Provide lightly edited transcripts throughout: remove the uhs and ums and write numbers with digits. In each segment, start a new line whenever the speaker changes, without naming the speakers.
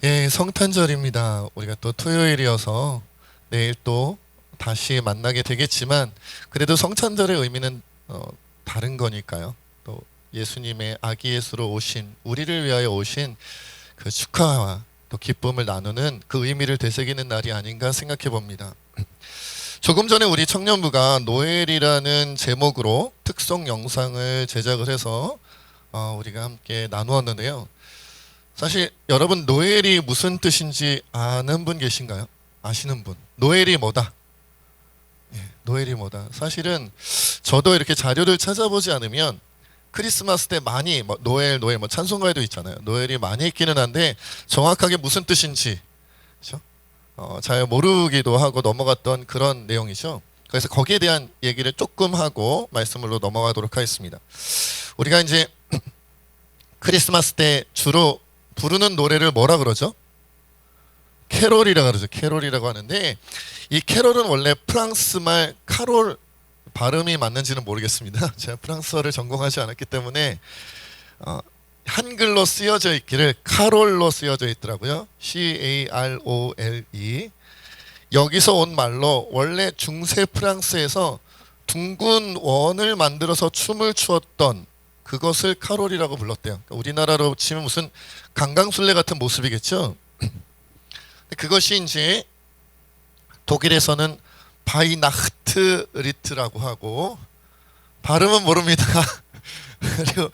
예, 성탄절입니다. 우리가 또 토요일이어서 내일 또 다시 만나게 되겠지만 그래도 성탄절의 의미는 다른 거니까요. 또 예수님의 아기 예수로 오신 우리를 위하여 오신 그 축하와 또 기쁨을 나누는 그 의미를 되새기는 날이 아닌가 생각해 봅니다. 조금 전에 우리 청년부가 노엘이라는 제목으로 특송 영상을 제작을 해서 우리가 함께 나누었는데요. 사실 여러분 노엘이 무슨 뜻인지 아는 분 계신가요? 아시는 분? 노엘이 뭐다? 예, 노엘이 뭐다? 사실은 저도 이렇게 자료를 찾아보지 않으면 크리스마스 때 많이 노엘 뭐 찬송가에도 있잖아요. 노엘이 많이 있기는 한데 정확하게 무슨 뜻인지 그렇죠? 잘 모르기도 하고 넘어갔던 그런 내용이죠. 그래서 거기에 대한 얘기를 조금 하고 말씀으로 넘어가도록 하겠습니다. 우리가 이제 크리스마스 때 주로 부르는 노래를 뭐라 그러죠? 캐롤이라 그러죠. 캐롤이라고 하는데 이 캐롤은 원래 프랑스 말 카롤 발음이 맞는지는 모르겠습니다. 제가 프랑스어를 전공하지 않았기 때문에 한글로 쓰여져 있기를 카롤로 쓰여져 있더라고요. C-A-R-O-L-E. 여기서 온 말로 원래 중세 프랑스에서 둥근 원을 만들어서 춤을 추었던 그것을 카롤이라고 불렀대요. 우리나라로 치면 무슨 강강술래 같은 모습이겠죠. 그것이 이제 독일에서는 바이나흐트리트라고 하고 발음은 모릅니다. 그리고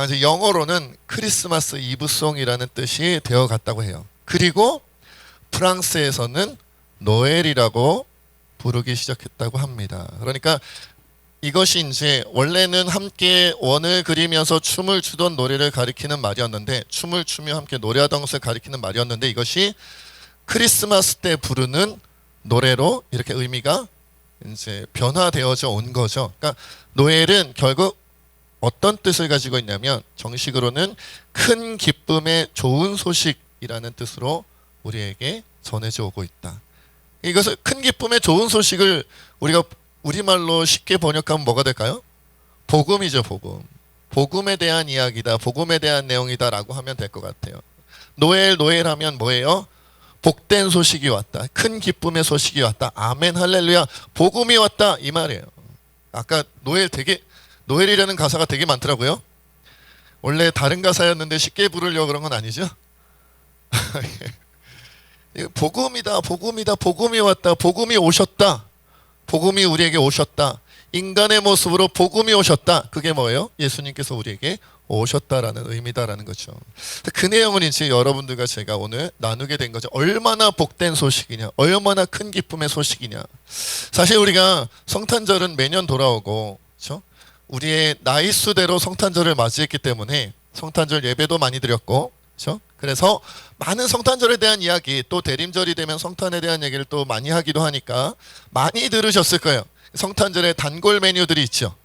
이제 영어로는 크리스마스 이브송이라는 뜻이 되어 갔다고 해요. 그리고 프랑스에서는 노엘이라고 부르기 시작했다고 합니다. 그러니까 이것이 이제 원래는 함께 원을 그리면서 춤을 추던 노래를 가리키는 말이었는데 춤을 추며 함께 노래하던 것을 가리키는 말이었는데 이것이 크리스마스 때 부르는 노래로 이렇게 의미가 이제 변화되어져 온 거죠. 그러니까 노엘은 결국 어떤 뜻을 가지고 있냐면 정식으로는 큰 기쁨의 좋은 소식이라는 뜻으로 우리에게 전해져 오고 있다. 이것을 큰 기쁨의 좋은 소식을 우리가 우리말로 쉽게 번역하면 뭐가 될까요? 복음이죠, 복음. 복음에 대한 이야기다, 복음에 대한 내용이다라고 하면 될 것 같아요. 노엘 하면 뭐예요? 복된 소식이 왔다. 큰 기쁨의 소식이 왔다. 아멘 할렐루야. 복음이 왔다. 이 말이에요. 아까 노엘이라는 가사가 되게 많더라고요. 원래 다른 가사였는데 쉽게 부르려고 그런 건 아니죠? 복음이다. 복음이다. 복음이 왔다. 복음이 오셨다. 복음이 우리에게 오셨다. 인간의 모습으로 복음이 오셨다. 그게 뭐예요? 예수님께서 우리에게 오셨다라는 의미다라는 거죠. 그 내용은 이제 여러분들과 제가 오늘 나누게 된 거죠. 얼마나 복된 소식이냐, 얼마나 큰 기쁨의 소식이냐. 사실 우리가 성탄절은 매년 돌아오고, 그렇죠? 우리의 나이 수대로 성탄절을 맞이했기 때문에 성탄절 예배도 많이 드렸고, 그렇죠? 그래서 많은 성탄절에 대한 이야기, 또 대림절이 되면 성탄에 대한 얘기를 또 많이 하기도 하니까 많이 들으셨을 거예요. 성탄절에 단골 메뉴들이 있죠.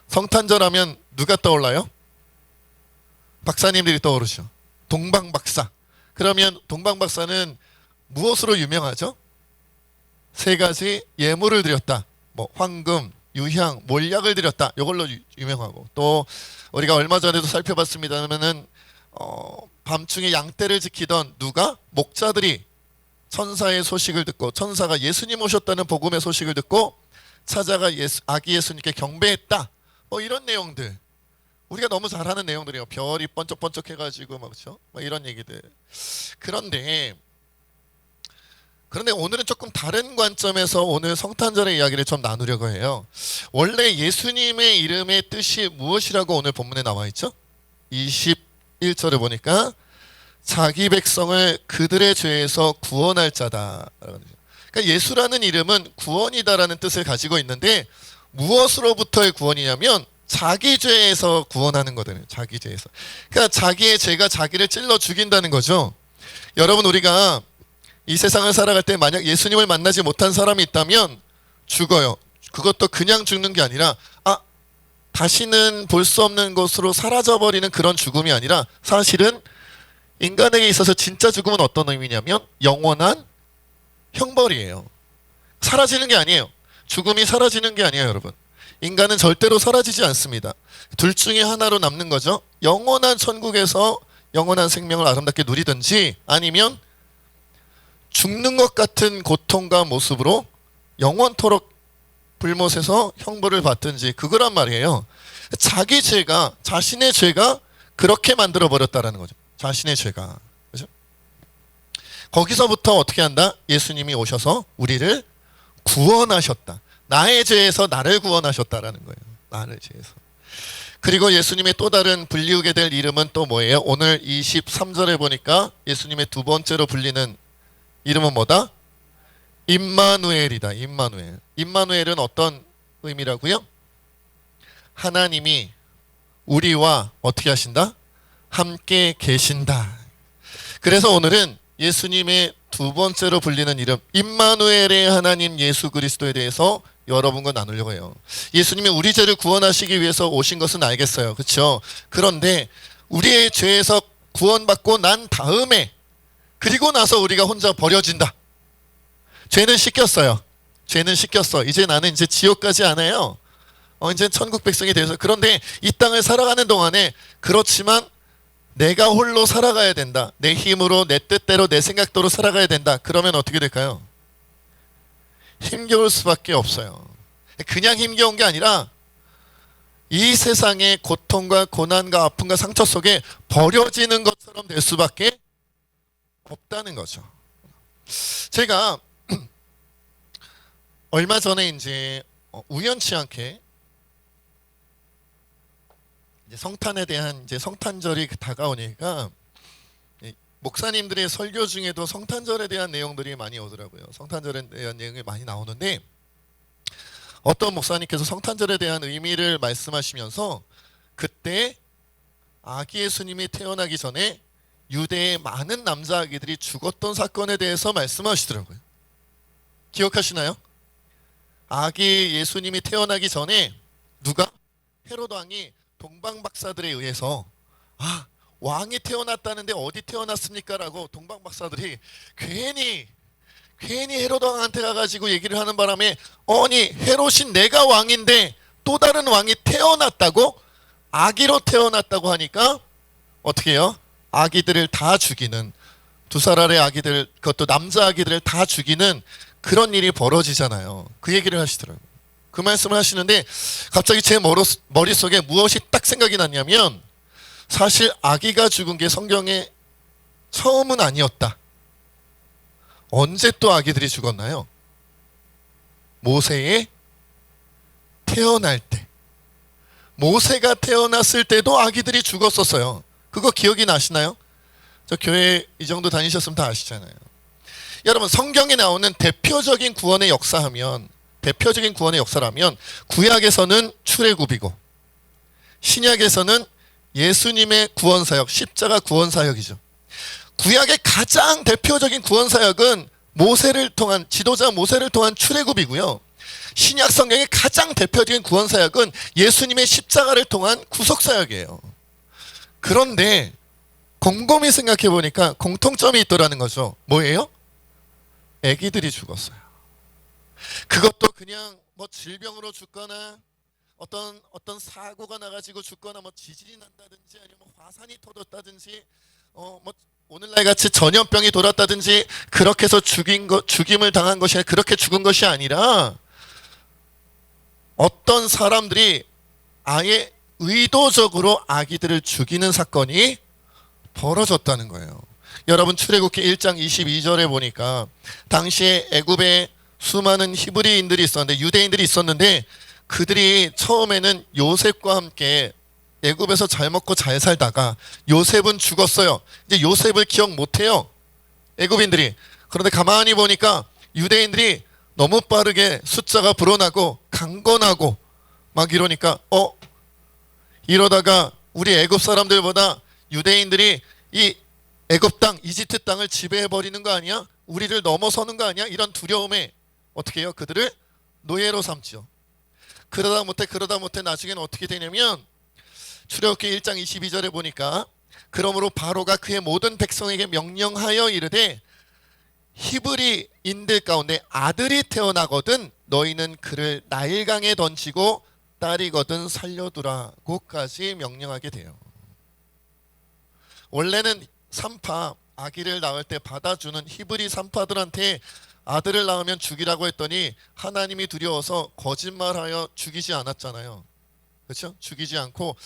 성탄절 하면 누가 떠올라요? 박사님들이 떠오르죠. 동방박사. 그러면 동방박사는 무엇으로 유명하죠? 세 가지 예물을 드렸다. 뭐 황금, 유향, 몰약을 드렸다. 이걸로 유명하고 또 우리가 얼마 전에도 살펴봤습니다면은 밤중에 양떼를 지키던 누가? 목자들이 천사의 소식을 듣고 천사가 예수님 오셨다는 복음의 소식을 듣고 찾아가 아기 예수님께 경배했다. 뭐 이런 내용들. 우리가 너무 잘하는 내용들이에요. 별이 번쩍번쩍 해가지고 그렇죠? 뭐 이런 얘기들. 그런데 오늘은 조금 다른 관점에서 오늘 성탄절의 이야기를 좀 나누려고 해요. 원래 예수님의 이름의 뜻이 무엇이라고 오늘 본문에 나와 있죠? 21절을 보니까 자기 백성을 그들의 죄에서 구원할 자다. 그러니까 예수라는 이름은 구원이다라는 뜻을 가지고 있는데 무엇으로부터의 구원이냐면 자기 죄에서 구원하는 거거든요. 자기 죄에서. 그러니까 자기의 죄가 자기를 찔러 죽인다는 거죠. 여러분 우리가 이 세상을 살아갈 때 만약 예수님을 만나지 못한 사람이 있다면 죽어요. 그것도 그냥 죽는 게 아니라 다시는 볼 수 없는 것으로 사라져버리는 그런 죽음이 아니라 사실은 인간에게 있어서 진짜 죽음은 어떤 의미냐면 영원한 형벌이에요. 사라지는 게 아니에요. 죽음이 사라지는 게 아니에요, 여러분. 인간은 절대로 사라지지 않습니다. 둘 중에 하나로 남는 거죠. 영원한 천국에서 영원한 생명을 아름답게 누리든지 아니면 죽는 것 같은 고통과 모습으로 영원토록 불못에서 형벌을 받든지 그거란 말이에요. 자기 죄가, 자신의 죄가 그렇게 만들어 버렸다라는 거죠. 자신의 죄가. 그죠? 거기서부터 어떻게 한다? 예수님이 오셔서 우리를 구원하셨다. 나의 죄에서 나를 구원하셨다라는 거예요. 나를 죄에서. 그리고 예수님의 또 다른 불리우게 될 이름은 또 뭐예요? 오늘 23절에 보니까 예수님의 두 번째로 불리는 이름은 뭐다? 임마누엘이다. 임마누엘. 임마누엘은 어떤 의미라고요? 하나님이 우리와 어떻게 하신다? 함께 계신다. 그래서 오늘은 예수님의 두 번째로 불리는 이름 임마누엘의 하나님 예수 그리스도에 대해서 여러분과 나누려고 해요. 예수님이 우리 죄를 구원하시기 위해서 오신 것은 알겠어요. 그렇죠? 그런데 우리의 죄에서 구원받고 난 다음에 그리고 나서 우리가 혼자 버려진다. 죄는 씻겼어요. 죄는 씻겼어. 이제 나는 이제 지옥 가지 않아요. 이제 천국 백성이 돼서. 그런데 이 땅을 살아가는 동안에 그렇지만 내가 홀로 살아가야 된다. 내 힘으로 내 뜻대로 내 생각대로 살아가야 된다. 그러면 어떻게 될까요? 힘겨울 수밖에 없어요. 그냥 힘겨운 게 아니라 이 세상의 고통과 고난과 아픔과 상처 속에 버려지는 것처럼 될 수밖에 없다는 거죠. 제가 얼마 전에 이제 우연치 않게 이제 성탄에 대한 이제 성탄절이 다가오니까 목사님들의 설교 중에도 성탄절에 대한 내용들이 많이 오더라고요. 성탄절에 대한 내용이 많이 나오는데 어떤 목사님께서 성탄절에 대한 의미를 말씀하시면서 그때 아기 예수님이 태어나기 전에 유대의 많은 남자 아기들이 죽었던 사건에 대해서 말씀하시더라고요. 기억하시나요? 아기 예수님이 태어나기 전에 누가? 헤롯 왕이 동방박사들에 의해서 왕이 태어났다는데 어디 태어났습니까? 라고 동방박사들이 괜히 헤롯 왕한테 가가지고 얘기를 하는 바람에 아니 헤롯이 내가 왕인데 또 다른 왕이 태어났다고? 아기로 태어났다고 하니까 어떻게 해요? 아기들을 다 죽이는 2살 아래 아기들 그것도 남자 아기들을 다 죽이는 그런 일이 벌어지잖아요. 그 얘기를 하시더라고요. 그 말씀을 하시는데 갑자기 제 머릿속에 무엇이 딱 생각이 났냐면 사실 아기가 죽은 게 성경의 처음은 아니었다. 언제 또 아기들이 죽었나요? 모세의 태어날 때. 모세가 태어났을 때도 아기들이 죽었었어요. 그거 기억이 나시나요? 저 교회 이 정도 다니셨으면 다 아시잖아요. 여러분 성경에 나오는 대표적인 구원의 역사라면 구약에서는 출애굽이고 신약에서는 예수님의 구원사역, 십자가 구원사역이죠. 구약의 가장 대표적인 구원사역은 모세를 통한 지도자 모세를 통한 출애굽이고요. 신약 성경의 가장 대표적인 구원사역은 예수님의 십자가를 통한 구속사역이에요. 그런데 곰곰이 생각해 보니까 공통점이 있더라는 거죠. 뭐예요? 아기들이 죽었어요. 그것도 그냥 뭐 질병으로 죽거나 어떤 사고가 나가지고 죽거나 뭐 지진이 난다든지 아니면 뭐 화산이 터졌다든지 뭐 오늘날 같이 전염병이 돌았다든지 그렇게 해서 죽임을 당한 것이 그렇게 죽은 것이 아니라 어떤 사람들이 아예 의도적으로 아기들을 죽이는 사건이 벌어졌다는 거예요. 여러분 출애굽기 1장 22절에 보니까 당시에 애굽에 수많은 히브리인들이 있었는데 유대인들이 있었는데 그들이 처음에는 요셉과 함께 애굽에서 잘 먹고 잘 살다가 요셉은 죽었어요. 이제 요셉을 기억 못해요. 애굽인들이. 그런데 가만히 보니까 유대인들이 너무 빠르게 숫자가 불어나고 강건하고 막 이러니까 이러다가 우리 애굽 사람들보다 유대인들이 이 애굽 땅, 이집트 땅을 지배해버리는 거 아니야? 우리를 넘어서는 거 아니야? 이런 두려움에 어떻게 해요? 그들을 노예로 삼죠. 그러다 못해 나중에는 어떻게 되냐면 출애굽기 1장 22절에 보니까 그러므로 바로가 그의 모든 백성에게 명령하여 이르되 히브리인들 가운데 아들이 태어나거든 너희는 그를 나일강에 던지고 딸이거든 살려두라고까지 명령하게 돼요. 원래는 산파 아기를 낳을 때 받아주는 히브리 산파들한테 아들을 낳으면 죽이라고 했더니 하나님이 두려워서 거짓말하여 죽이지 않았잖아요. 그렇죠? 죽이지 않고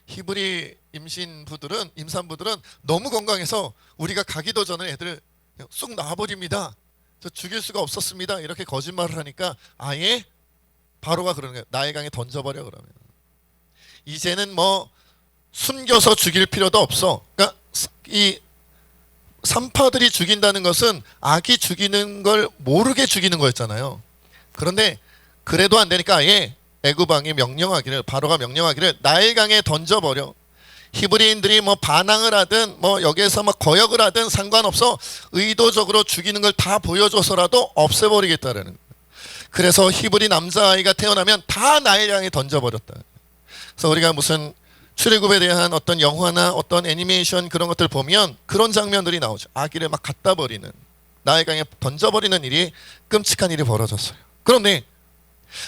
히브리 임산부들은 너무 건강해서 우리가 가기도 전에 애들 그냥 쑥 낳아버립니다. 저 죽일 수가 없었습니다. 이렇게 거짓말을 하니까 아예 바로가 그러는 거예요. 나일강에 던져버려. 그러면 이제는 뭐 숨겨서 죽일 필요도 없어. 그러니까 이 산파들이 죽인다는 것은 아기 죽이는 걸 모르게 죽이는 거였잖아요. 그런데 그래도 안 되니까 아예 애굽왕이 바로가 명령하기를 나일강에 던져버려. 히브리인들이 뭐 반항을 하든 뭐 여기에서 뭐 거역을 하든 상관없어. 의도적으로 죽이는 걸 다 보여줘서라도 없애버리겠다라는 거예요. 그래서 히브리 남자아이가 태어나면 다 나일강에 던져버렸다. 그래서 우리가 무슨 출애굽에 대한 어떤 영화나 어떤 애니메이션 그런 것들 보면 그런 장면들이 나오죠. 아기를 막 갖다 버리는, 나일강에 던져버리는 일이, 끔찍한 일이 벌어졌어요. 그런데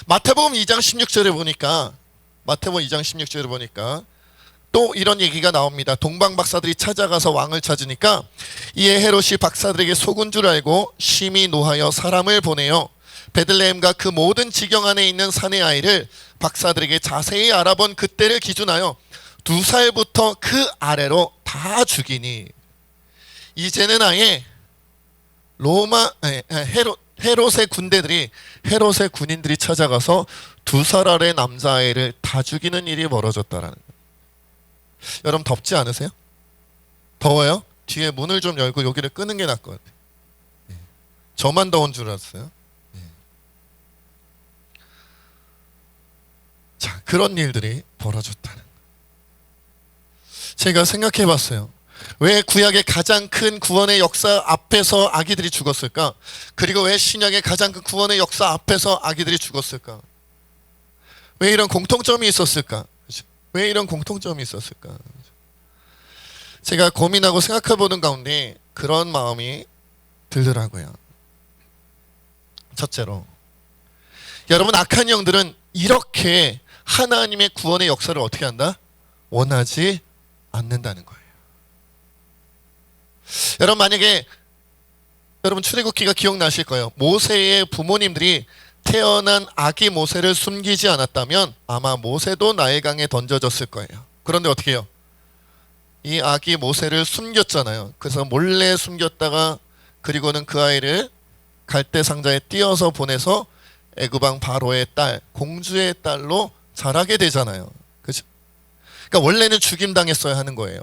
마태복음 2장 16절에 보니까 또 이런 얘기가 나옵니다. 동방 박사들이 찾아가서 왕을 찾으니까 이에 헤롯이 박사들에게 속은 줄 알고 심히 노하여 사람을 보내요. 베들레헴과 그 모든 지경 안에 있는 사내 아이를 박사들에게 자세히 알아본 그때를 기준하여 2살부터 그 아래로 다 죽이니. 이제는 아예 헤롯의 군인들이 찾아가서 2살 아래 남자아이를 다 죽이는 일이 벌어졌다라는 거예요. 여러분 덥지 않으세요? 더워요? 뒤에 문을 좀 열고 여기를 끄는 게 나을 것 같아요. 저만 더운 줄 알았어요. 자, 그런 일들이 벌어졌다는 거예요. 제가 생각해 봤어요. 왜 구약의 가장 큰 구원의 역사 앞에서 아기들이 죽었을까? 그리고 왜 신약의 가장 큰 구원의 역사 앞에서 아기들이 죽었을까? 왜 이런 공통점이 있었을까? 왜 이런 공통점이 있었을까? 제가 고민하고 생각해 보는 가운데 그런 마음이 들더라고요. 첫째로, 여러분, 악한 영들은 이렇게 하나님의 구원의 역사를 어떻게 한다? 원하지 않는다는 거예요. 여러분, 만약에 여러분 출애굽기가 기억나실 거예요. 모세의 부모님들이 태어난 아기 모세를 숨기지 않았다면 아마 모세도 나일강에 던져졌을 거예요. 그런데 어떻게 해요? 이 아기 모세를 숨겼잖아요. 그래서 몰래 숨겼다가 그리고는 그 아이를 갈대 상자에 띄어서 보내서 애굽왕 바로의 딸, 공주의 딸로 자라게 되잖아요. 그렇죠? 그러니까 원래는 죽임당했어야 하는 거예요.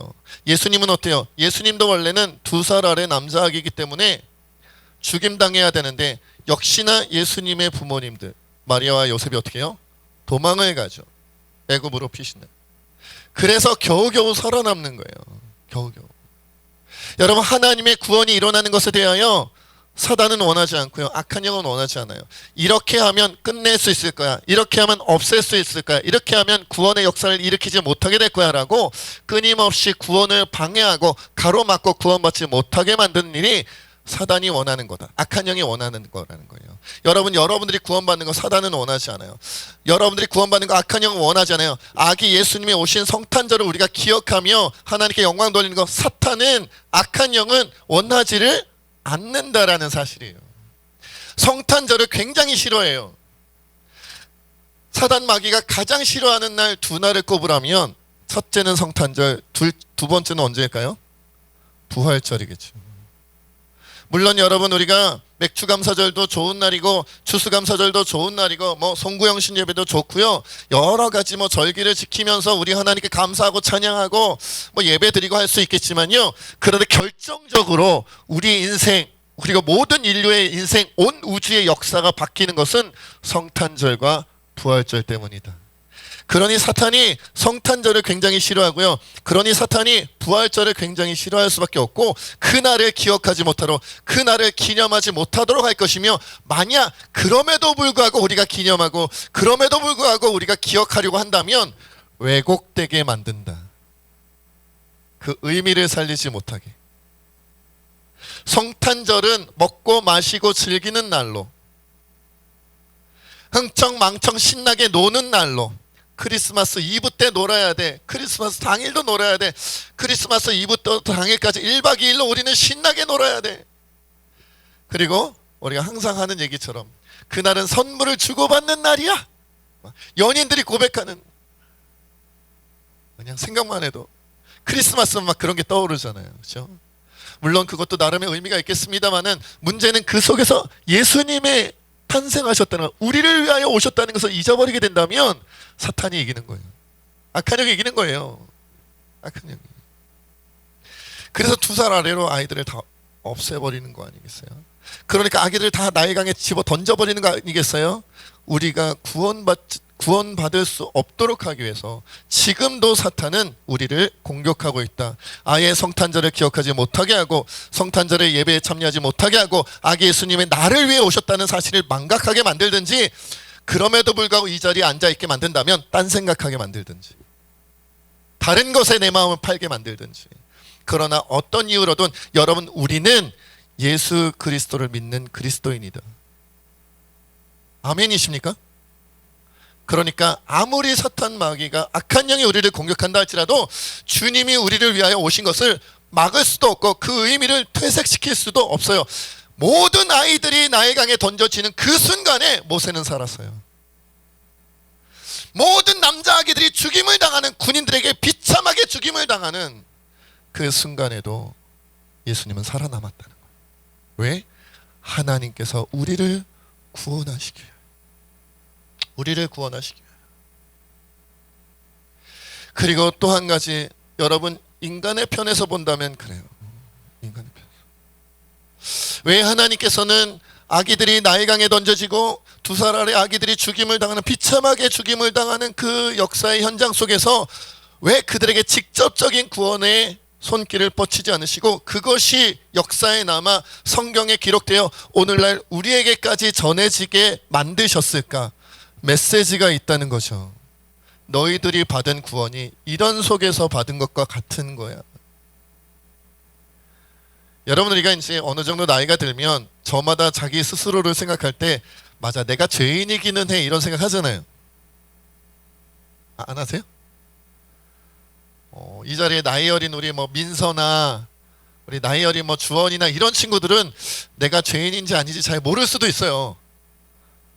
예수님은 어때요? 예수님도 원래는 2살 아래 남자아기이기 때문에 죽임당해야 되는데 역시나 예수님의 부모님들 마리아와 요셉이 어떻게 해요? 도망을 가죠. 애굽으로 피신해. 그래서 겨우겨우 살아남는 거예요. 겨우겨우. 여러분, 하나님의 구원이 일어나는 것에 대하여 사단은 원하지 않고요, 악한 영은 원하지 않아요. 이렇게 하면 끝낼 수 있을 거야, 이렇게 하면 없앨 수 있을 거야, 이렇게 하면 구원의 역사를 일으키지 못하게 될 거야 라고 끊임없이 구원을 방해하고 가로막고 구원받지 못하게 만드는 일이 사단이 원하는 거다. 악한 영이 원하는 거라는 거예요. 여러분들이 구원받는 거 사단은 원하지 않아요. 여러분들이 구원받는 거 악한 영은 원하지 않아요. 아기 예수님이 오신 성탄절을 우리가 기억하며 하나님께 영광 돌리는 거, 사탄은, 악한 영은 원하지를 않는다라는 사실이에요. 성탄절을 굉장히 싫어해요. 사단 마귀가 가장 싫어하는 날 2날을 꼽으라면 첫째는 성탄절, 두 번째는 언제일까요? 부활절이겠죠. 물론 여러분, 우리가 맥주감사절도 좋은 날이고 추수감사절도 좋은 날이고 뭐 송구영신 예배도 좋고요, 여러 가지 뭐 절기를 지키면서 우리 하나님께 감사하고 찬양하고 뭐 예배 드리고 할 수 있겠지만요, 그런데 결정적으로 우리 인생, 그리고 모든 인류의 인생, 온 우주의 역사가 바뀌는 것은 성탄절과 부활절 때문이다. 그러니 사탄이 성탄절을 굉장히 싫어하고요, 그러니 사탄이 부활절을 굉장히 싫어할 수밖에 없고 그날을 기억하지 못하도록, 그날을 기념하지 못하도록 할 것이며, 만약 그럼에도 불구하고 우리가 기념하고 그럼에도 불구하고 우리가 기억하려고 한다면 왜곡되게 만든다. 그 의미를 살리지 못하게. 성탄절은 먹고 마시고 즐기는 날로, 흥청망청 신나게 노는 날로, 크리스마스 이브 때 놀아야 돼. 크리스마스 당일도 놀아야 돼. 크리스마스 이브 또 당일까지 1박 2일로 우리는 신나게 놀아야 돼. 그리고 우리가 항상 하는 얘기처럼 그날은 선물을 주고받는 날이야. 연인들이 고백하는, 그냥 생각만 해도 크리스마스는 막 그런 게 떠오르잖아요. 그렇죠? 물론 그것도 나름의 의미가 있겠습니다만은 문제는 그 속에서 예수님의 탄생하셨다는, 우리를 위하여 오셨다는 것을 잊어버리게 된다면 사탄이 이기는 거예요. 악한 영이 이기는 거예요. 악한 영이. 그래서 2살 아래로 아이들을 다 없애버리는 거 아니겠어요? 그러니까 아기들 다 나일강에 집어 던져버리는 거 아니겠어요? 우리가 구원받을 수 없도록 하기 위해서 지금도 사탄은 우리를 공격하고 있다. 아예 성탄절을 기억하지 못하게 하고 성탄절의 예배에 참여하지 못하게 하고 아기 예수님의 나를 위해 오셨다는 사실을 망각하게 만들든지, 그럼에도 불구하고 이 자리에 앉아있게 만든다면 딴 생각하게 만들든지, 다른 것에 내 마음을 팔게 만들든지. 그러나 어떤 이유로든 여러분, 우리는 예수 그리스도를 믿는 그리스도인이다. 아멘이십니까? 그러니까 아무리 사탄 마귀가, 악한 영이 우리를 공격한다 할지라도 주님이 우리를 위하여 오신 것을 막을 수도 없고 그 의미를 퇴색시킬 수도 없어요. 모든 아이들이 나일강에 던져지는 그 순간에 모세는 살았어요. 모든 남자 아기들이 죽임을 당하는, 군인들에게 비참하게 죽임을 당하는 그 순간에도 예수님은 살아남았다는 거예요. 왜? 하나님께서 우리를 구원하시기 위해, 우리를 구원하시기 위해. 그리고 또 한 가지, 여러분 인간의 편에서 본다면 그래요. 인간의 편에서 왜 하나님께서는 아기들이 나일강에 던져지고 2살 아래 아기들이 죽임을 당하는, 비참하게 죽임을 당하는 그 역사의 현장 속에서 왜 그들에게 직접적인 구원의 손길을 뻗치지 않으시고 그것이 역사에 남아 성경에 기록되어 오늘날 우리에게까지 전해지게 만드셨을까? 메시지가 있다는 거죠. 너희들이 받은 구원이 이런 속에서 받은 것과 같은 거야. 여러분, 우리가 이제 어느 정도 나이가 들면 저마다 자기 스스로를 생각할 때, 맞아, 내가 죄인이기는 해, 이런 생각 하잖아요. 안 하세요? 이 자리에 나이 어린 우리 뭐 민서나 우리 나이 어린 뭐 주원이나 이런 친구들은 내가 죄인인지 아닌지 잘 모를 수도 있어요.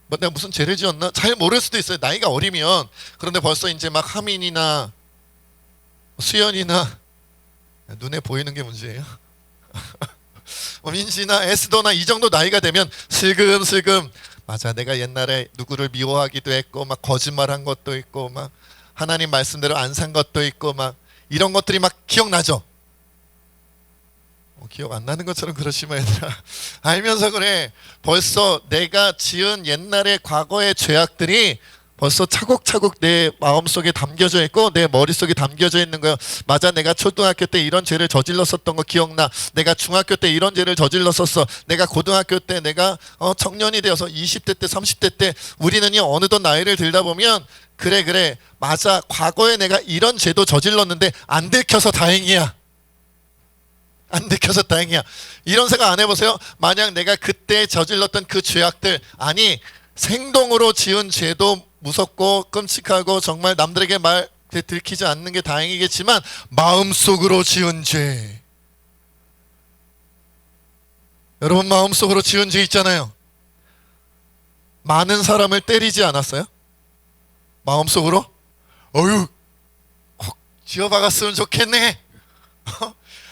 뭐 내가 무슨 죄를 지었나? 잘 모를 수도 있어요. 나이가 어리면. 그런데 벌써 이제 막 하민이나 수연이나, 눈에 보이는 게 문제예요. 민지나 에스더나 이 정도 나이가 되면 슬금슬금, 맞아, 내가 옛날에 누구를 미워하기도 했고 막 거짓말한 것도 있고 막 하나님 말씀대로 안 산 것도 있고 막 이런 것들이 막 기억나죠? 기억 안 나는 것처럼 그러시면 얘들아, 알면서 그래. 벌써 내가 지은 옛날의 과거의 죄악들이 벌써 차곡차곡 내 마음속에 담겨져 있고 내 머릿속에 담겨져 있는 거예요. 맞아, 내가 초등학교 때 이런 죄를 저질렀었던 거 기억나. 내가 중학교 때 이런 죄를 저질렀었어. 내가 고등학교 때, 내가 청년이 되어서 20대 때, 30대 때, 우리는 어느덧 나이를 들다 보면 그래 맞아, 과거에 내가 이런 죄도 저질렀는데 안 들켜서 다행이야. 안 들켜서 다행이야. 이런 생각 안 해보세요? 만약 내가 그때 저질렀던 그 죄악들, 아니 생동으로 지은 죄도 무섭고 끔찍하고 정말 남들에게 말 들키지 않는 게 다행이겠지만 마음속으로 지은 죄, 여러분 마음속으로 지은 죄 있잖아요. 많은 사람을 때리지 않았어요? 마음속으로? 어휴, 콕 지어박았으면 좋겠네.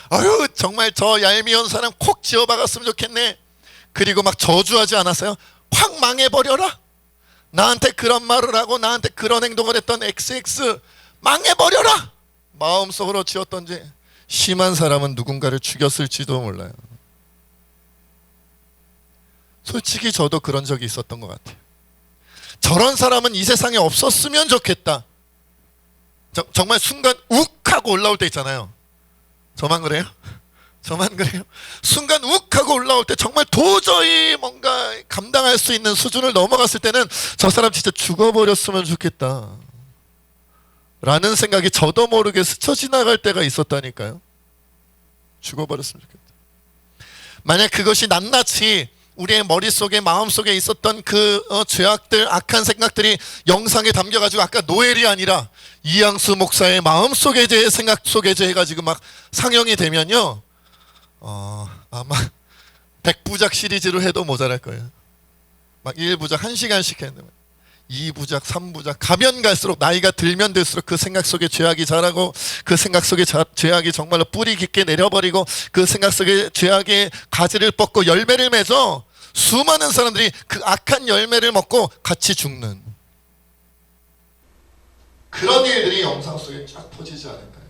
어휴, 정말 저 얄미운 사람 콕 지어박았으면 좋겠네. 그리고 막 저주하지 않았어요? 확 망해버려라. 나한테 그런 말을 하고 나한테 그런 행동을 했던 XX 망해버려라. 마음속으로 지었던 죄. 심한 사람은 누군가를 죽였을지도 몰라요. 솔직히 저도 그런 적이 있었던 것 같아요. 저런 사람은 이 세상에 없었으면 좋겠다. 정말 순간 욱 하고 올라올 때 있잖아요. 저만 그래요? 저만 그래요? 순간 욱 하고 올라올 때 정말 도저히 뭔가 감당할 수 있는 수준을 넘어갔을 때는 저 사람 진짜 죽어버렸으면 좋겠다 라는 생각이 저도 모르게 스쳐 지나갈 때가 있었다니까요. 죽어버렸으면 좋겠다. 만약 그것이 낱낱이 우리의 머릿속에 마음속에 있었던 그 죄악들, 악한 생각들이 영상에 담겨가지고 아까 노엘이 아니라 이양수 목사의 마음속의 죄, 생각 속의 죄 해가지고 막 상영이 되면요, 아마 100부작 시리즈로 해도 모자랄 거예요. 막 1부작 1시간씩 했는데 2부작 3부작 가면 갈수록, 나이가 들면 들수록 그 생각 속에 죄악이 자라고, 그 생각 속에 죄악이 정말로 뿌리 깊게 내려버리고, 그 생각 속에 죄악의 가지를 뻗고 열매를 맺어 수많은 사람들이 그 악한 열매를 먹고 같이 죽는 그런 일들이 영상 속에 쫙 퍼지지 않을까요?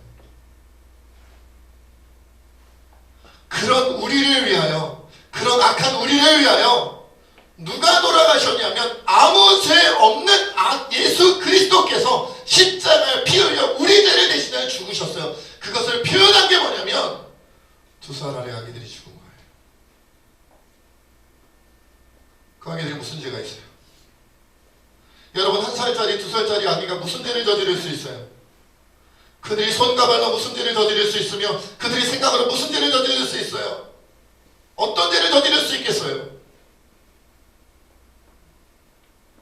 그런 우리를 위하여, 그런 악한 우리를 위하여 누가 돌아가셨냐면 아무 죄 없는 예수 그리스도께서 십자가에 피 흘려 우리 죄를 대신하여 죽으셨어요. 그것을 표현한 게 뭐냐면 2살 아래 아기들이 죽은 거예요. 그 아기들이 무슨 죄가 있어요? 여러분, 1살짜리 2살짜리 아기가 무슨 죄를 저지를 수 있어요? 그들이 손과 발로 무슨 죄를 저지를 수 있으며 그들이 생각으로 무슨 죄를 저지를 수 있어요? 어떤 죄를 저지를 수 있겠어요?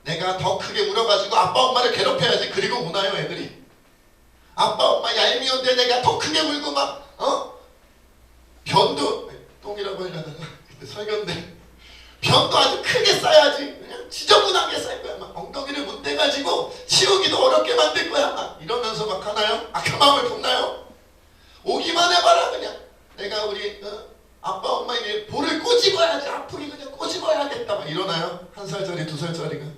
내가 더 크게 울어가지고 아빠 엄마를 괴롭혀야지. 그리고 우나요 애들이. 아빠 엄마 얄미운데 내가 더 크게 울고 막 변도, 똥이라고 하려다가 근데 설교인데, 변도 아주 크게 싸야지. 그냥 지저분하게 쌀 거야. 막 엉덩이를 문대가지고 치우기도 어렵게 만들 거야. 막 이러면서 막 하나요? 악한 마음을 품나요? 오기만 해봐라. 그냥 내가 우리 아빠 엄마에게 볼을 꼬집어야지. 아프게 그냥 꼬집어야겠다. 막 이러나요? 1살짜리 2살짜리가?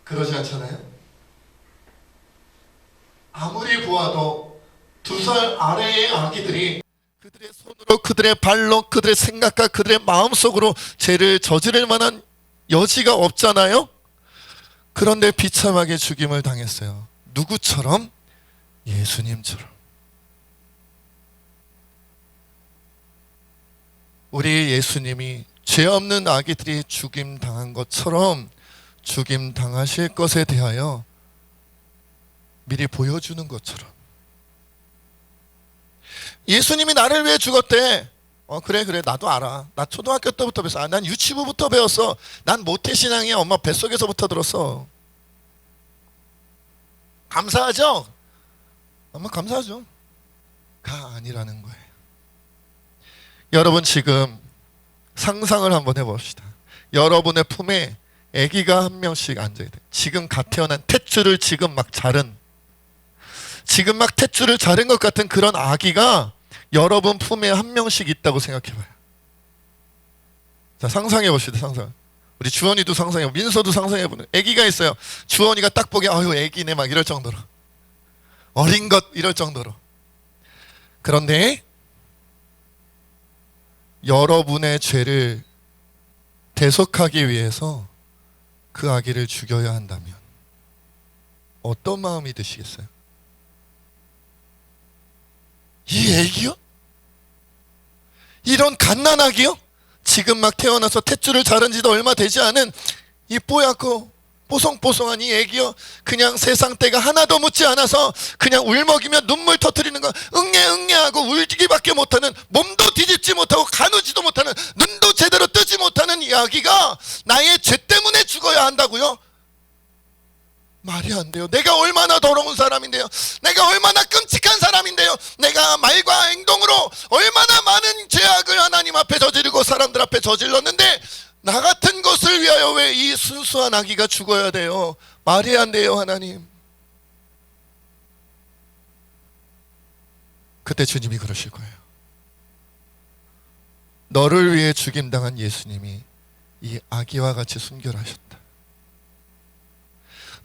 그러지 않잖아요? 아무리 보아도 2살 아래의 아기들이 그들의 손으로, 그들의 발로, 그들의 생각과 그들의 마음속으로 죄를 저지를 만한 여지가 없잖아요? 그런데 비참하게 죽임을 당했어요. 누구처럼? 예수님처럼. 우리 예수님이 죄 없는 아기들이 죽임 당한 것처럼 죽임 당하실 것에 대하여 미리 보여주는 것처럼. 예수님이 나를 위해 죽었대. 그래 나도 알아. 나 초등학교 때부터 배웠어. 난 유치부부터 배웠어. 난 모태신앙이야. 엄마 뱃속에서부터 들었어. 감사하죠? 엄마 감사하죠. 가 아니라는 거예요. 여러분, 지금 상상을 한번 해봅시다. 여러분의 품에 아기가 한 명씩 앉아야 돼. 지금 갓 태어난 탯줄을 지금 막 자른 것 같은 그런 아기가 여러분 품에 한 명씩 있다고 생각해봐요. 자, 상상해봅시다. 상상. 우리 주원이도 상상해보고 민서도 상상해보는. 아기가 있어요. 주원이가 딱 보기에 아유 아기네 막 이럴 정도로, 어린 것 이럴 정도로. 그런데 여러분의 죄를 대속하기 위해서 그 아기를 죽여야 한다면 어떤 마음이 드시겠어요? 이 애기요? 이런 갓난아기요? 지금 막 태어나서 탯줄을 자른 지도 얼마 되지 않은 이 뽀얗고 뽀송뽀송한 이 애기요? 그냥 세상 때가 하나도 묻지 않아서 그냥 울먹이며 눈물 터뜨리는 거 응애 하고 울기밖에 못하는, 몸도 뒤집지 못하고 가누지도 못하는, 눈도 제대로 뜨지 못하는 이 아기가 나의 죄 때문에 죽어야 한다고요? 말이 안 돼요. 내가 얼마나 더러운 사람인데요. 내가 얼마나 끔찍한 사람인데요. 내가 말과 행동으로 얼마나 많은 죄악을 하나님 앞에 저지르고 사람들 앞에 저질렀는데 나 같은 것을 위하여 왜 이 순수한 아기가 죽어야 돼요? 말이 안 돼요, 하나님. 그때 주님이 그러실 거예요. 너를 위해 죽임당한 예수님이 이 아기와 같이 순결하셨다.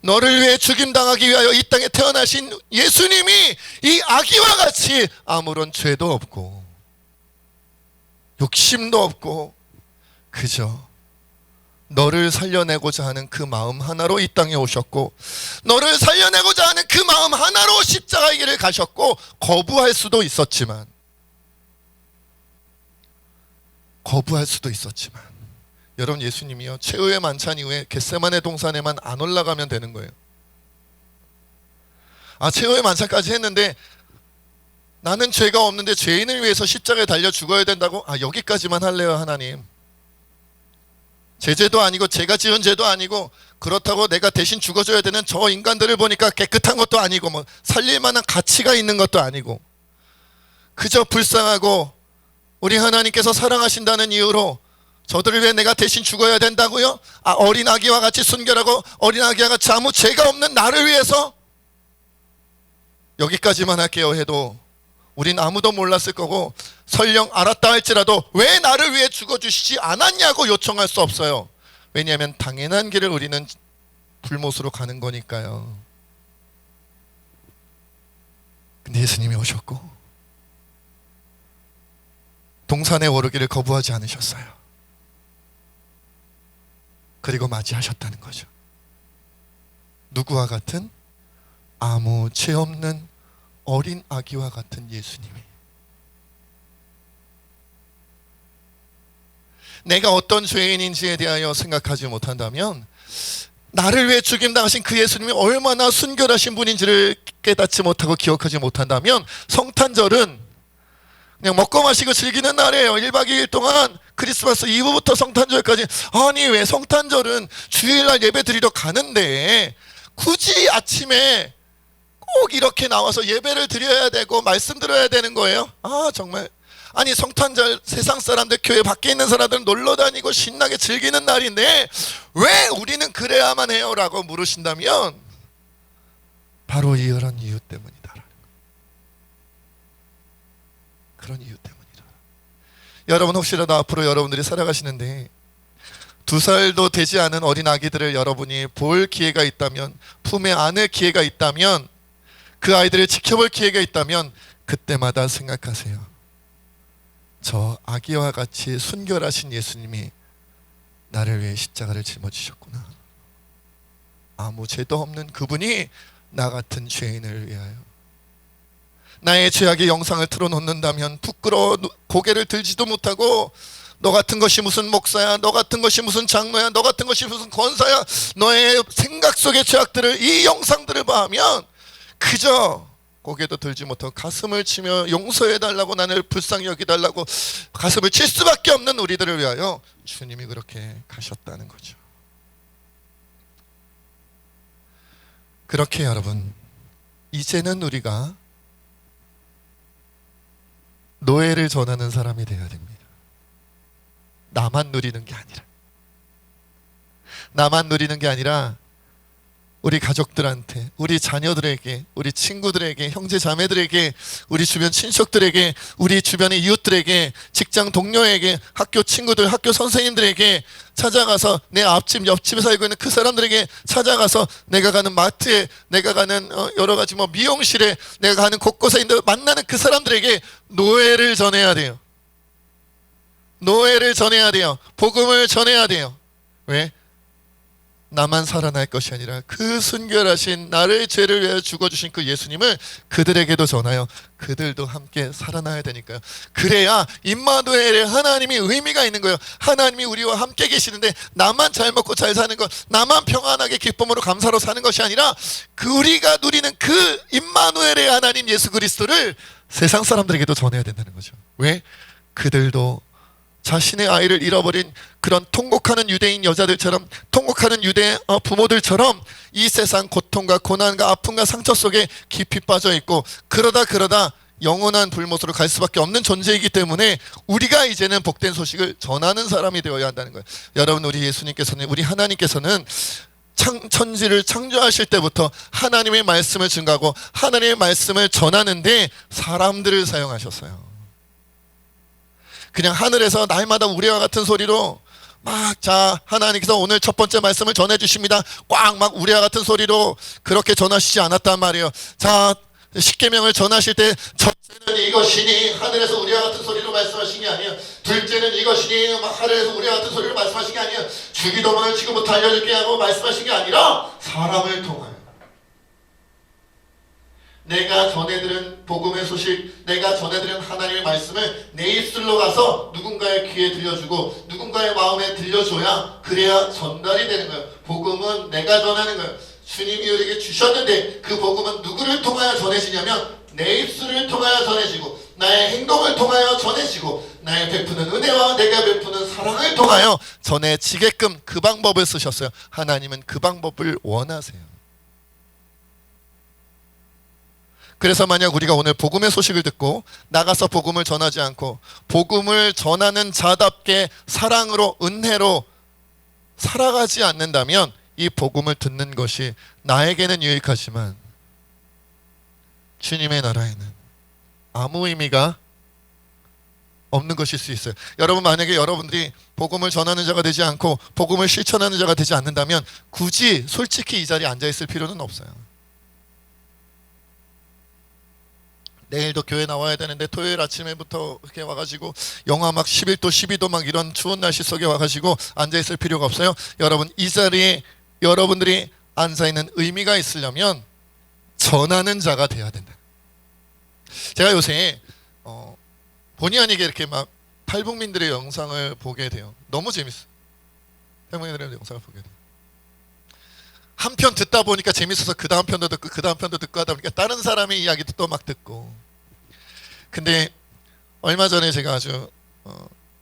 너를 위해 죽임당하기 위하여 이 땅에 태어나신 예수님이 이 아기와 같이 아무런 죄도 없고 욕심도 없고 그저 너를 살려내고자 하는 그 마음 하나로 이 땅에 오셨고, 너를 살려내고자 하는 그 마음 하나로 십자가의 길을 가셨고, 거부할 수도 있었지만 여러분, 예수님이요 최후의 만찬 이후에 겟세마네 동산에만 안 올라가면 되는 거예요. 최후의 만찬까지 했는데 나는 죄가 없는데 죄인을 위해서 십자가에 달려 죽어야 된다고? 여기까지만 할래요, 하나님. 제 죄도 아니고 제가 지은 죄도 아니고 그렇다고 내가 대신 죽어줘야 되는 저 인간들을 보니까 깨끗한 것도 아니고 뭐 살릴 만한 가치가 있는 것도 아니고 그저 불쌍하고 우리 하나님께서 사랑하신다는 이유로 저들을 위해 내가 대신 죽어야 된다고요? 어린 아기와 같이 순결하고 어린 아기와 같이 아무 죄가 없는 나를 위해서? 여기까지만 할게요 해도 우린 아무도 몰랐을 거고 설령 알았다 할지라도 왜 나를 위해 죽어주시지 않았냐고 요청할 수 없어요. 왜냐하면 당연한 길을 우리는 불못으로 가는 거니까요. 근데 예수님이 오셨고 동산에 오르기를 거부하지 않으셨어요. 그리고 맞이하셨다는 거죠. 누구와 같은? 아무 죄 없는 어린 아기와 같은 예수님이. 내가 어떤 죄인인지에 대하여 생각하지 못한다면 나를 위해 죽임당하신 그 예수님이 얼마나 순결하신 분인지를 깨닫지 못하고 기억하지 못한다면 성탄절은 그냥 먹고 마시고 즐기는 날이에요. 1박 2일 동안 크리스마스 이후부터 성탄절까지. 아니 왜 성탄절은 주일날 예배 드리러 가는데 굳이 아침에 꼭 이렇게 나와서 예배를 드려야 되고 말씀 들어야 되는 거예요? 정말. 아니 성탄절 세상 사람들 교회 밖에 있는 사람들은 놀러 다니고 신나게 즐기는 날인데 왜 우리는 그래야만 해요? 라고 물으신다면 바로 이런 이유 때문이다. 그런 이유 때문이다. 여러분 혹시라도 앞으로 여러분들이 살아가시는데 2살도 되지 않은 어린 아기들을 여러분이 볼 기회가 있다면, 품에 안을 기회가 있다면, 그 아이들을 지켜볼 기회가 있다면 그때마다 생각하세요. 저 아기와 같이 순결하신 예수님이 나를 위해 십자가를 짊어지셨구나. 아무 죄도 없는 그분이 나 같은 죄인을 위하여. 나의 죄악의 영상을 틀어놓는다면 부끄러워 고개를 들지도 못하고 너 같은 것이 무슨 목사야, 너 같은 것이 무슨 장로야, 너 같은 것이 무슨 권사야, 너의 생각 속의 죄악들을, 이 영상들을 봐하면 그저 고개도 들지 못하고 가슴을 치며 용서해달라고, 나를 불쌍히 여기달라고 가슴을 칠 수밖에 없는 우리들을 위하여 주님이 그렇게 가셨다는 거죠. 그렇게 여러분, 이제는 우리가 노예를 전하는 사람이 되어야 됩니다. 나만 누리는 게 아니라, 나만 누리는 게 아니라 우리 가족들한테, 우리 자녀들에게, 우리 친구들에게, 형제 자매들에게, 우리 주변 친척들에게, 우리 주변의 이웃들에게, 직장 동료에게, 학교 친구들, 학교 선생님들에게 찾아가서, 내 앞집 옆집에 살고 있는 그 사람들에게 찾아가서, 내가 가는 마트에, 내가 가는 여러 가지 미용실에, 내가 가는 곳곳에 있는 만나는 그 사람들에게 노예를 전해야 돼요. 노예를 전해야 돼요. 복음을 전해야 돼요. 왜? 나만 살아날 것이 아니라 그 순결하신 나를 죄를 위해 죽어주신 그 예수님을 그들에게도 전하여 그들도 함께 살아나야 되니까요. 그래야 임마누엘의 하나님이 의미가 있는 거예요. 하나님이 우리와 함께 계시는데 나만 잘 먹고 잘 사는 것, 나만 평안하게 기쁨으로 감사로 사는 것이 아니라 그 우리가 누리는 그 임마누엘의 하나님 예수 그리스도를 세상 사람들에게도 전해야 된다는 거죠. 왜? 그들도 자신의 아이를 잃어버린 그런 통곡하는 유대인 여자들처럼, 통곡하는 유대 부모들처럼 이 세상 고통과 고난과 아픔과 상처 속에 깊이 빠져 있고, 그러다 영원한 불못으로 갈 수밖에 없는 존재이기 때문에 우리가 이제는 복된 소식을 전하는 사람이 되어야 한다는 거예요. 여러분, 우리 예수님께서는, 우리 하나님께서는 천지를 창조하실 때부터 하나님의 말씀을 증거하고 하나님의 말씀을 전하는데 사람들을 사용하셨어요. 그냥 하늘에서 날마다 우리와 같은 소리로 자, 하나님께서 오늘 첫 번째 말씀을 전해주십니다. 꽉 막 우리와 같은 소리로 그렇게 전하시지 않았단 말이에요. 자, 십계명을 전하실 때 첫째는 이것이니 하늘에서 우리와 같은 소리로 말씀하신 게 아니에요. 둘째는 이것이니 막 하늘에서 우리와 같은 소리로 말씀하신 게 아니에요. 주기도문을 지금부터 알려줄게 하고 말씀하신 게 아니라 사람을 통하여 내가 전해드린 복음의 소식, 내가 전해드린 하나님의 말씀을 내 입술로 가서 누군가의 귀에 들려주고 누군가의 마음에 들려줘야, 그래야 전달이 되는 거예요. 복음은 내가 전하는 거예요. 주님이 우리에게 주셨는데 그 복음은 누구를 통하여 전해지냐면 내 입술을 통하여 전해지고 나의 행동을 통하여 전해지고 나의 베푸는 은혜와 내가 베푸는 사랑을 통하여 전해지게끔 그 방법을 쓰셨어요. 하나님은 그 방법을 원하세요. 그래서 만약 우리가 오늘 복음의 소식을 듣고 나가서 복음을 전하지 않고 복음을 전하는 자답게 사랑으로 은혜로 살아가지 않는다면 이 복음을 듣는 것이 나에게는 유익하지만 주님의 나라에는 아무 의미가 없는 것일 수 있어요. 여러분, 만약에 여러분들이 복음을 전하는 자가 되지 않고 복음을 실천하는 자가 되지 않는다면 굳이 솔직히 이 자리에 앉아 있을 필요는 없어요. 내일도 교회 나와야 되는데 토요일 아침에부터 이렇게 와가지고 영하 막 11도 12도 막 이런 추운 날씨 속에 와가지고 앉아있을 필요가 없어요. 여러분, 이 자리에 여러분들이 앉아있는 의미가 있으려면 전하는 자가 돼야 된다. 제가 요새 본의 아니게 이렇게 막 탈북민들의 영상을 보게 돼요. 너무 재밌어요. 탈북민들의 영상을 보게 돼요. 한 편 듣다 보니까 재밌어서 그 다음 편도 듣고 그 다음 편도 듣고 하다 보니까 다른 사람의 이야기도 또 막 듣고. 근데 얼마 전에 제가 아주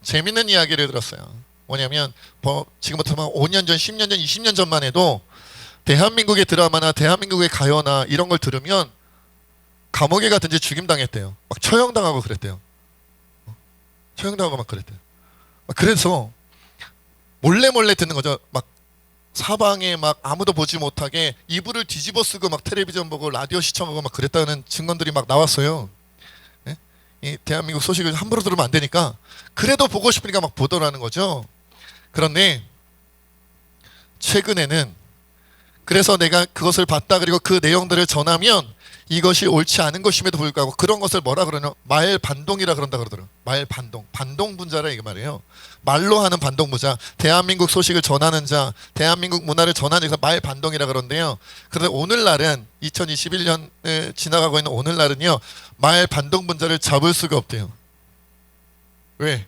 재밌는 이야기를 들었어요. 뭐냐면 지금부터 막 5년 전, 10년 전, 20년 전만 해도 대한민국의 드라마나 대한민국의 가요나 이런 걸 들으면 감옥에 가든지 죽임당했대요. 막 처형당하고 그랬대요. 처형당하고 막 그랬대요. 그래서 몰래 듣는 거죠. 막 사방에 막 아무도 보지 못하게 이불을 뒤집어 쓰고 막 텔레비전 보고 라디오 시청하고 막 그랬다는 증언들이 막 나왔어요. 네? 이 대한민국 소식을 함부로 들으면 안 되니까 그래도 보고 싶으니까 막 보더라는 거죠. 그런데 최근에는 그래서 내가 그것을 봤다 그리고 그 내용들을 전하면 이것이 옳지 않은 것임에도 불구하고 그런 것을 뭐라 그러냐, 말반동이라 그런다 그러더라고요. 말반동, 반동분자라 이게 말이에요. 말로 하는 반동분자, 대한민국 소식을 전하는 자, 대한민국 문화를 전하는 자가 말반동이라 그런데요. 그런데 오늘날은 2021년을 지나가고 있는 오늘날은요, 말반동분자를 잡을 수가 없대요. 왜?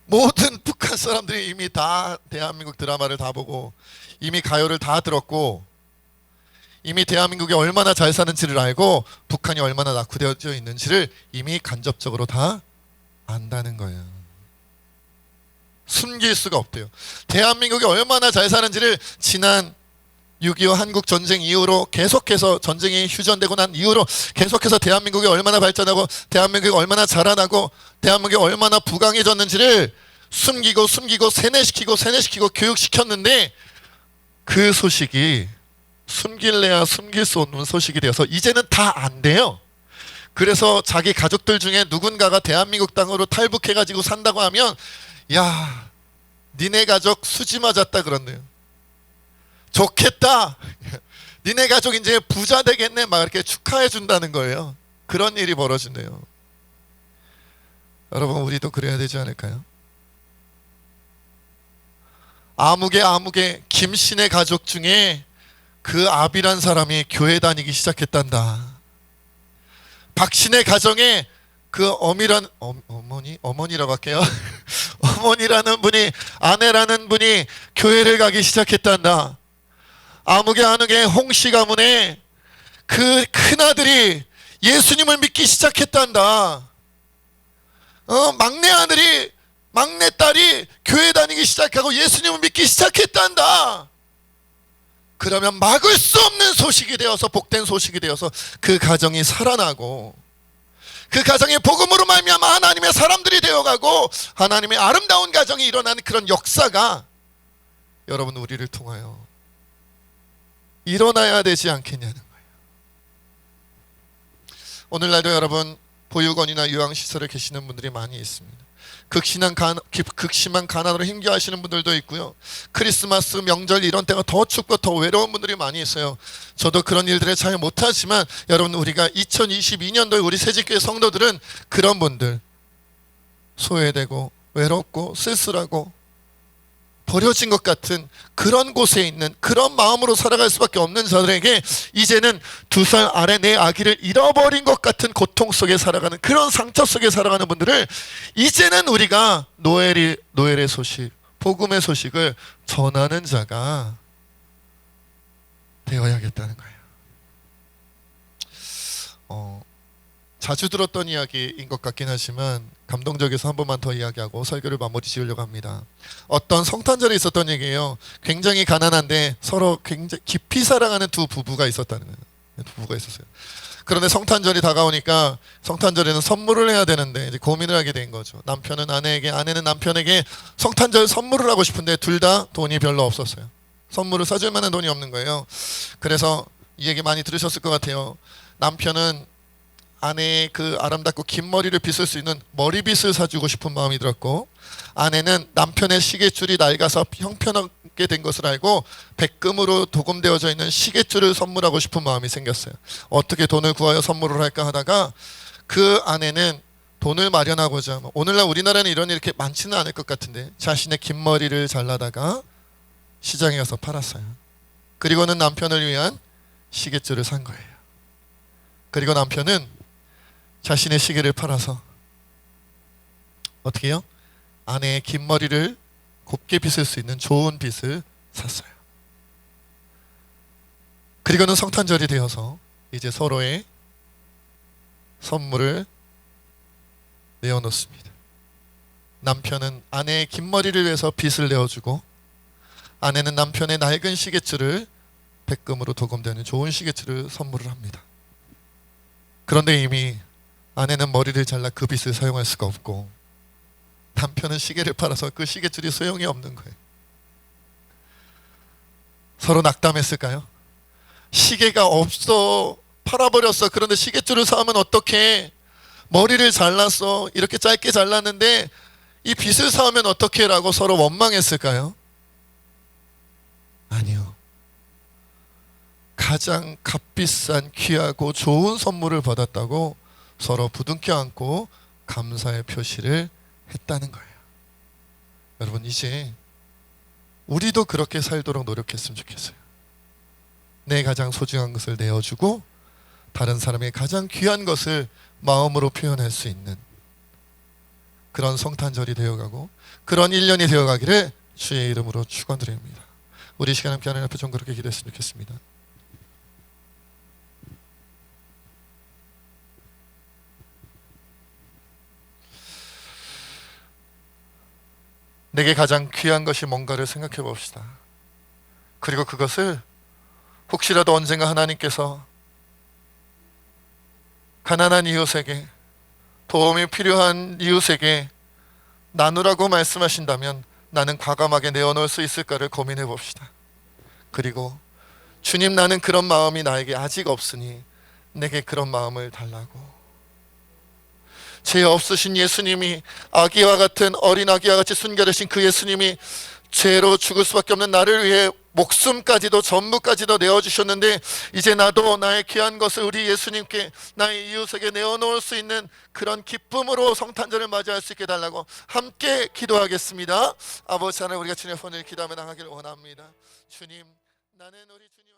모든 북한 사람들이 이미 다 대한민국 드라마를 다 보고 이미 가요를 다 들었고 이미 대한민국이 얼마나 잘 사는지를 알고 북한이 얼마나 낙후되어져 있는지를 이미 간접적으로 다 안다는 거예요. 숨길 수가 없대요. 대한민국이 얼마나 잘 사는지를 지난 6.25 한국 전쟁 이후로 계속해서 전쟁이 휴전되고 난 이후로 계속해서 대한민국이 얼마나 발전하고 대한민국이 얼마나 자라나고 대한민국이 얼마나 부강해졌는지를 숨기고 세뇌시키고 교육시켰는데 그 소식이 숨길래야 숨길 수 없는 소식이 되어서 이제는 다 안 돼요. 그래서 자기 가족들 중에 누군가가 대한민국 땅으로 탈북해가지고 산다고 하면 야, 니네 가족 수지 맞았다 그런대요. 좋겠다. 니네 가족 이제 부자 되겠네. 막 이렇게 축하해 준다는 거예요. 그런 일이 벌어진대요. 여러분, 우리도 그래야 되지 않을까요? 아무개 김씨네 가족 중에 그 아비란 사람이 교회 다니기 시작했단다. 박씨네 가정에 그 어머니라고 할게요. 어머니라는 분이, 아내라는 분이 교회를 가기 시작했단다. 아무개 홍씨 가문에 그 큰아들이 예수님을 믿기 시작했단다. 막내딸이 교회 다니기 시작하고 예수님을 믿기 시작했단다. 그러면 막을 수 없는 소식이 되어서, 복된 소식이 되어서 그 가정이 살아나고 그 가정이 복음으로 말미암아 하나님의 사람들이 되어가고 하나님의 아름다운 가정이 일어나는 그런 역사가 여러분 우리를 통하여 일어나야 되지 않겠냐는 거예요. 오늘날도 여러분 보육원이나 요양시설에 계시는 분들이 많이 있습니다. 극심한 가난으로 힘겨워하시는 분들도 있고요. 크리스마스, 명절 이런 때가 더 춥고 더 외로운 분들이 많이 있어요. 저도 그런 일들에 잘 못하지만 여러분, 우리가 2022년도에 우리 새집교회 성도들은 그런 분들, 소외되고 외롭고 쓸쓸하고 버려진 것 같은 그런 곳에 있는 그런 마음으로 살아갈 수밖에 없는 자들에게 이제는 2살 아래 내 아기를 잃어버린 것 같은 고통 속에 살아가는, 그런 상처 속에 살아가는 분들을 이제는 우리가 노엘의 소식, 복음의 소식을 전하는 자가 되어야겠다는 거예요. 자주 들었던 이야기인 것 같긴 하지만 감동적에서 한 번만 더 이야기하고 설교를 마무리 지으려고 합니다. 어떤 성탄절에 있었던 얘기예요. 굉장히 가난한데 서로 굉장히 깊이 사랑하는 두 부부가 있었다는 거예요. 두 부부가 있었어요. 그런데 성탄절이 다가오니까 성탄절에는 선물을 해야 되는데 이제 고민을 하게 된 거죠. 남편은 아내에게, 아내는 남편에게 성탄절 선물을 하고 싶은데 둘 다 돈이 별로 없었어요. 선물을 사줄 만한 돈이 없는 거예요. 그래서 이 얘기 많이 들으셨을 것 같아요. 남편은 아내의 그 아름답고 긴 머리를 빗을 수 있는 머리빗을 사주고 싶은 마음이 들었고, 아내는 남편의 시계줄이 낡아서 형편없게 된 것을 알고 백금으로 도금되어져 있는 시계줄을 선물하고 싶은 마음이 생겼어요. 어떻게 돈을 구하여 선물을 할까 하다가 그 아내는 돈을 마련하고자, 오늘날 우리나라는 이런 일이 이렇게 많지는 않을 것 같은데 자신의 긴 머리를 잘라다가 시장에 가서 팔았어요. 그리고는 남편을 위한 시계줄을 산 거예요. 그리고 남편은 자신의 시계를 팔아서 어떻게 해요? 아내의 긴 머리를 곱게 빗을 수 있는 좋은 빗을 샀어요. 그리고는 성탄절이 되어서 이제 서로의 선물을 내어놓습니다. 남편은 아내의 긴 머리를 위해서 빗을 내어주고, 아내는 남편의 낡은 시계줄을 백금으로 도금되는 좋은 시계줄을 선물을 합니다. 그런데 이미 아내는 머리를 잘라 그 빗을 사용할 수가 없고, 남편은 시계를 팔아서 그 시계줄이 소용이 없는 거예요. 서로 낙담했을까요? 시계가 없어, 팔아버렸어. 그런데 시계줄을 사면 어떡해? 머리를 잘랐어, 이렇게 짧게 잘랐는데 이 빗을 사면 어떡해? 라고 서로 원망했을까요? 아니요. 가장 값비싼 귀하고 좋은 선물을 받았다고 서로 부둥켜 안고 감사의 표시를 했다는 거예요. 여러분, 이제 우리도 그렇게 살도록 노력했으면 좋겠어요. 내 가장 소중한 것을 내어주고 다른 사람의 가장 귀한 것을 마음으로 표현할 수 있는 그런 성탄절이 되어가고 그런 1년이 되어가기를 주의 이름으로 축원드립니다. 우리 시간 함께 하나님 앞에 좀 그렇게 기도했으면 좋겠습니다. 내게 가장 귀한 것이 뭔가를 생각해 봅시다. 그리고 그것을 혹시라도 언젠가 하나님께서 가난한 이웃에게, 도움이 필요한 이웃에게 나누라고 말씀하신다면 나는 과감하게 내어놓을 수 있을까를 고민해 봅시다. 그리고 주님, 나는 그런 마음이 나에게 아직 없으니 내게 그런 마음을 달라고. 죄 없으신 예수님이, 아기와 같은 어린 아기와 같이 순결하신 그 예수님이 죄로 죽을 수밖에 없는 나를 위해 목숨까지도 전부까지도 내어주셨는데, 이제 나도 나의 귀한 것을 우리 예수님께, 나의 이웃에게 내어놓을 수 있는 그런 기쁨으로 성탄절을 맞이할 수 있게 달라고 함께 기도하겠습니다. 아버지 하나님, 우리가 주님의 손을 기도하며 나가기를 원합니다. 주님, 나는 우리 주님